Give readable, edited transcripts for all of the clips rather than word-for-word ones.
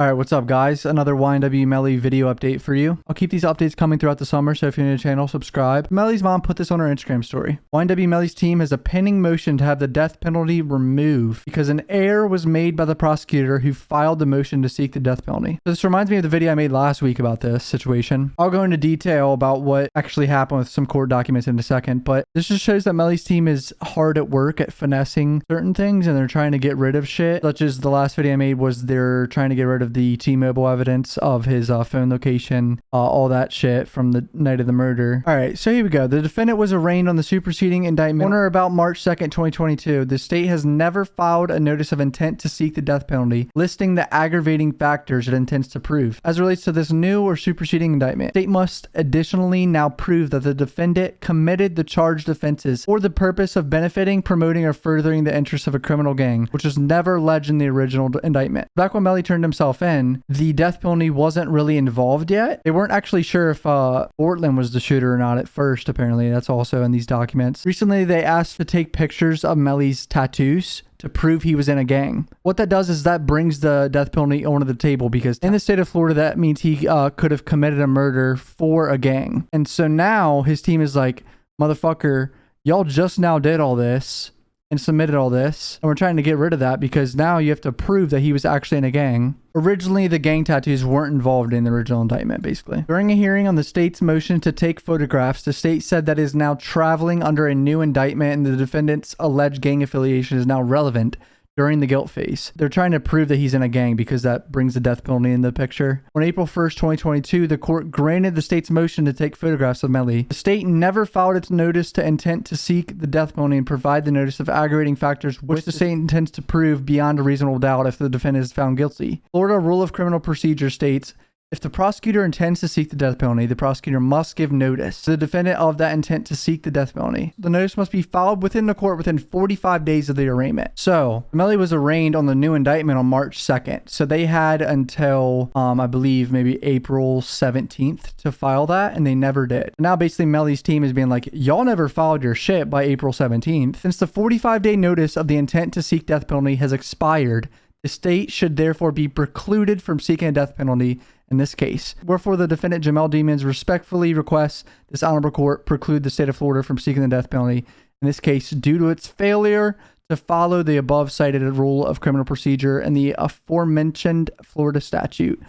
All right, what's up, guys? Another YNW Melly video update for you. I'll keep these updates coming throughout the summer, so if you're new to the channel, subscribe. Melly's mom put this on her Instagram story. YNW Melly's team has a pending motion to have the death penalty removed because an error was made by the prosecutor who filed the motion to seek the death penalty. So this reminds me of the video I made last week about this situation. I'll go into detail about what actually happened with some court documents in a second, but this just shows that Melly's team is hard at work at finessing certain things, and they're trying to get rid of shit, such as the last video I made was they're trying to get rid of the T-Mobile evidence of his phone location, all that shit from the night of the murder. All right, so here we go. The defendant was arraigned on the superseding indictment on or about March 2nd, 2022. The state has never filed a notice of intent to seek the death penalty, listing the aggravating factors it intends to prove. As it relates to this new or superseding indictment, the state must additionally now prove that the defendant committed the charged offenses for the purpose of benefiting, promoting, or furthering the interests of a criminal gang, which was never alleged in the original indictment. Back when Melly turned himself in, the death penalty wasn't really involved yet. They weren't actually sure if Portland was the shooter or not at first, apparently. That's also in these documents. Recently, they asked to take pictures of Melly's tattoos to prove he was in a gang. What that does is that brings the death penalty onto the table, because in the state of Florida, that means he could have committed a murder for a gang. And so now his team is like, motherfucker, y'all just now did all this and submitted all this, and we're trying to get rid of that because now you have to prove that he was actually in a gang. Originally, the gang tattoos weren't involved in the original indictment, basically. During a hearing on the state's motion to take photographs, the state said that it is now traveling under a new indictment and the defendant's alleged gang affiliation is now relevant during the guilt phase. They're trying to prove that he's in a gang because that brings the death penalty in the picture. On April 1st, 2022, the court granted the state's motion to take photographs of Melly. The state never filed its notice to intent to seek the death penalty and provide the notice of aggravating factors which the state intends to prove beyond a reasonable doubt if the defendant is found guilty. Florida Rule of Criminal Procedure states, if the prosecutor intends to seek the death penalty, the prosecutor must give notice to the defendant of that intent to seek the death penalty. The notice must be filed within the court within 45 days of the arraignment. So, Melly was arraigned on the new indictment on March 2nd. So they had until, I believe, maybe April 17th to file that, and they never did. Now, basically, Melly's team is being like, y'all never filed your shit by April 17th. Since the 45-day notice of the intent to seek death penalty has expired, the state should therefore be precluded from seeking a death penalty in this case. Wherefore, the defendant Jamel Demons respectfully requests this honorable court preclude the state of Florida from seeking the death penalty in this case due to its failure to follow the above cited rule of criminal procedure and the aforementioned Florida statute.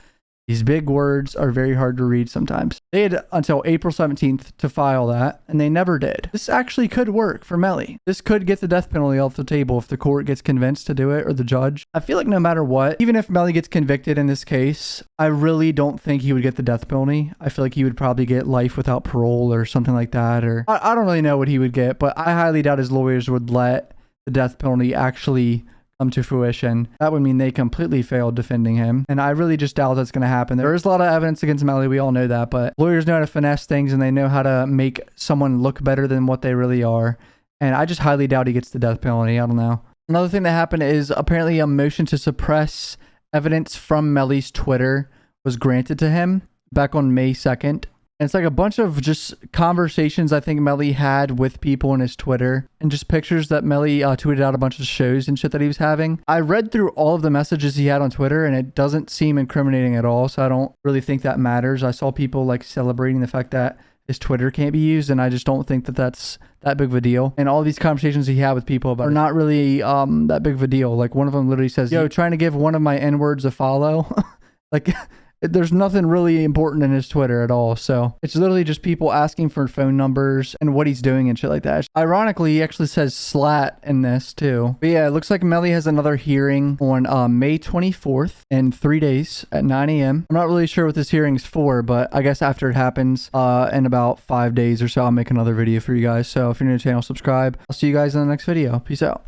These big words are very hard to read sometimes. They had until April 17th to file that, and they never did. This actually could work for Melly. This could get the death penalty off the table if the court gets convinced to do it, or the judge. I feel like no matter what, even if Melly gets convicted in this case, I really don't think he would get the death penalty. I feel like he would probably get life without parole or something like that, or I don't really know what he would get, but I highly doubt his lawyers would let the death penalty actually come to fruition. That would mean they completely failed defending him, and I really just doubt that's going to happen. There is a lot of evidence against Melly, we all know that, but lawyers know how to finesse things and they know how to make someone look better than what they really are, and I just highly doubt he gets the death penalty. I don't know. Another thing that happened is apparently a motion to suppress evidence from Melly's Twitter was granted to him back on May 2nd. And it's like a bunch of just conversations I think Melly had with people on his Twitter, and just pictures that Melly tweeted out a bunch of shows and shit that he was having. I read through all of the messages he had on Twitter, and it doesn't seem incriminating at all, so I don't really think that matters. I saw people like celebrating the fact that his Twitter can't be used, and I just don't think that that's that big of a deal. And all these conversations he had with people about are not really that big of a deal. Like one of them literally says, yo, trying to give one of my N-words a follow. Like, there's nothing really important in his Twitter at all. So it's literally just people asking for phone numbers and what he's doing and shit like that. Ironically, he actually says slat in this too. But yeah, it looks like Melly has another hearing on May 24th in 3 days at 9 a.m. I'm not really sure what this hearing is for, but I guess after it happens in about 5 days or so, I'll make another video for you guys. So if you're new to the channel, subscribe. I'll see you guys in the next video. Peace out.